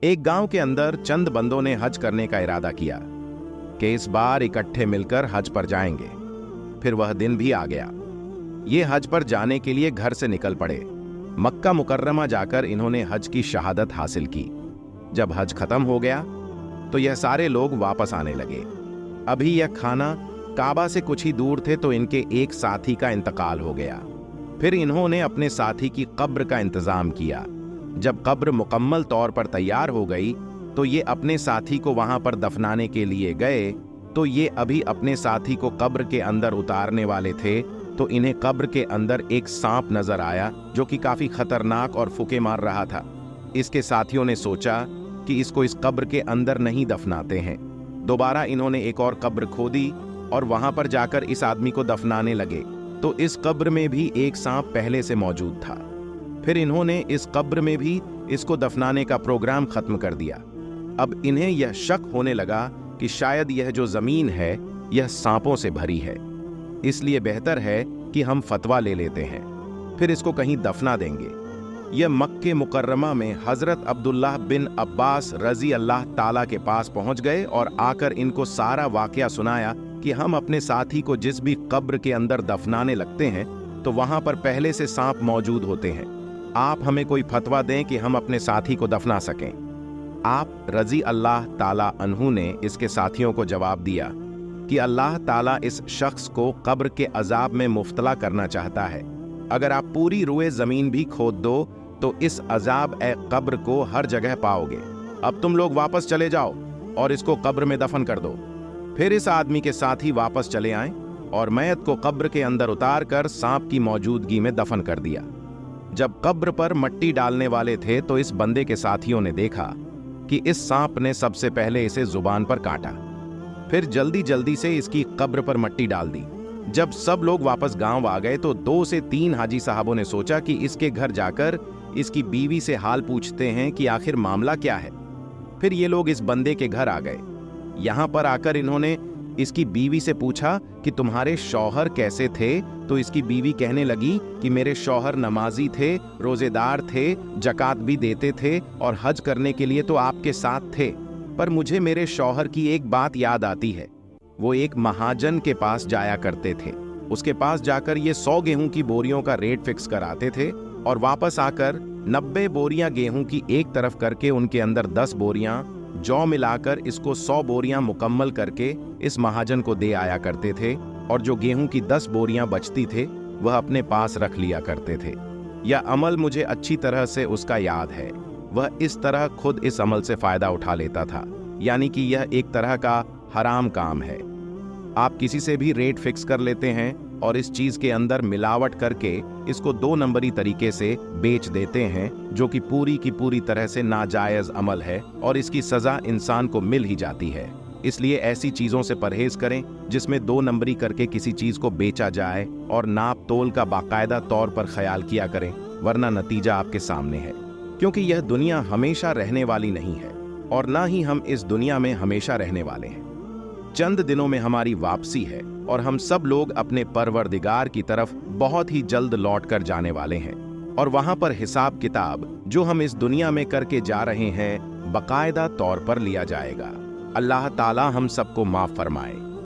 एक गांव के अंदर चंद बंदों ने हज करने का इरादा किया कि इस बार इकट्ठे मिलकर हज पर जाएंगे। फिर वह दिन भी आ गया। ये हज पर जाने के लिए घर से निकल पड़े। मक्का मुकर्रमा जाकर इन्होंने हज की शहादत हासिल की। जब हज खत्म हो गया तो यह सारे लोग वापस आने लगे। अभी यह खाना काबा से कुछ ही दूर थे तो इनके एक साथी का इंतकाल हो गया। फिर इन्होंने अपने साथी की कब्र का इंतजाम किया। जब कब्र मुकम्मल तौर पर तैयार हो गई तो ये अपने साथी को वहां पर दफनाने के लिए गए। तो ये अभी अपने साथी को कब्र के अंदर उतारने वाले थे तो इन्हें कब्र के अंदर एक सांप नजर आया जो कि काफी खतरनाक और फुके मार रहा था। इसके साथियों ने सोचा कि इसको इस कब्र के अंदर नहीं दफनाते हैं। दोबारा इन्होंने एक और कब्र खोदी और वहां पर जाकर इस आदमी को दफनाने लगे तो इस कब्र में भी एक सांप पहले से मौजूद था। फिर इन्होंने इस कब्र में भी इसको दफनाने का प्रोग्राम खत्म कर दिया। अब इन्हें यह शक होने लगा कि शायद यह जो जमीन है यह सांपों से भरी है, इसलिए बेहतर है कि हम फतवा ले लेते हैं, फिर इसको कहीं दफना देंगे। यह मक्के मुकर्रमा में हजरत अब्दुल्लाह बिन अब्बास रजी अल्लाह ताला के पास पहुंच गए और आकर इनको सारा वाकया सुनाया कि हम अपने साथी को जिस भी कब्र के अंदर दफनाने लगते हैं तो वहां पर पहले से सांप मौजूद होते हैं। आप हमें कोई फतवा दें कि हम अपने साथी को दफना सकें। आप रजी अल्लाह ताला अन्हु ने इसके साथियों को जवाब दिया कि अल्लाह ताला इस शख्स को कब्र के अजाब में मुफ्तला करना चाहता है। अगर आप पूरी रुए जमीन भी खोद दो तो इस अजाब ए कब्र को हर जगह पाओगे। अब तुम लोग वापस चले जाओ और इसको कब्र में दफन कर दो। फिर इस आदमी के साथी वापस चले आए और मैयत को कब्र के अंदर उतार कर सांप की मौजूदगी में दफन कर दिया। जब कब्र पर मट्टी डालने वाले थे तो इस बंदे के साथियों ने देखा कि इस सांप ने सबसे पहले इसे जुबान पर काटा, फिर जल्दी जल्दी से इसकी कब्र पर मट्टी डाल दी। जब सब लोग वापस गांव आ गए तो 2 से 3 हाजी साहबों ने सोचा कि इसके घर जाकर इसकी बीवी से हाल पूछते हैं कि आखिर मामला क्या है। फिर ये लोग इस बंदे के घर आ गए। यहां पर आकर इन्होंने इसकी बीवी से पूछा कि तुम्हारे शौहर कैसे थे, तो इसकी बीवी कहने लगी कि मेरे शौहर नमाजी थे, रोजेदार थे, जकात भी देते थे और हज करने के लिए तो आपके साथ थे। पर मुझे मेरे शौहर की एक बात याद आती है। वो एक महाजन के पास जाया करते थे। उसके पास जाकर ये 100 गेहूं की बोरियों का रेट फिक्स कराते थे और वापस आकर 90 बोरियां गेहूं की एक तरफ करके उनके अंदर 10 बोरियां जौ मिलाकर इसको 100 बोरियां मुकम्मल करके इस महाजन को दे आया करते थे और जो गेहूं की 10 बोरियां बचती थे वह अपने पास रख लिया करते थे। यह अमल मुझे अच्छी तरह से उसका याद है। वह इस तरह खुद इस अमल से फायदा उठा लेता था, यानी कि यह एक तरह का हराम काम है। आप किसी से भी रेट फिक्स कर लेते हैं और इस चीज के अंदर मिलावट करके इसको 2 नंबरी तरीके से बेच देते हैं, जो कि पूरी की पूरी तरह से नाजायज अमल है और इसकी सजा इंसान को मिल ही जाती है। इसलिए ऐसी चीजों से परहेज करें जिसमें 2 नंबरी करके किसी चीज को बेचा जाए और नाप तोल का बाकायदा तौर पर ख्याल किया करें, वरना नतीजा आपके सामने है। क्योंकि यह दुनिया हमेशा रहने वाली नहीं है और ना ही हम इस दुनिया में हमेशा रहने वाले हैं। चंद दिनों में हमारी वापसी है और हम सब लोग अपने परवरदिगार की तरफ बहुत ही जल्द लौट कर जाने वाले हैं और वहां पर हिसाब किताब जो हम इस दुनिया में करके जा रहे हैं बाकायदा तौर पर लिया जाएगा। अल्लाह ताला हम सबको माफ फरमाए।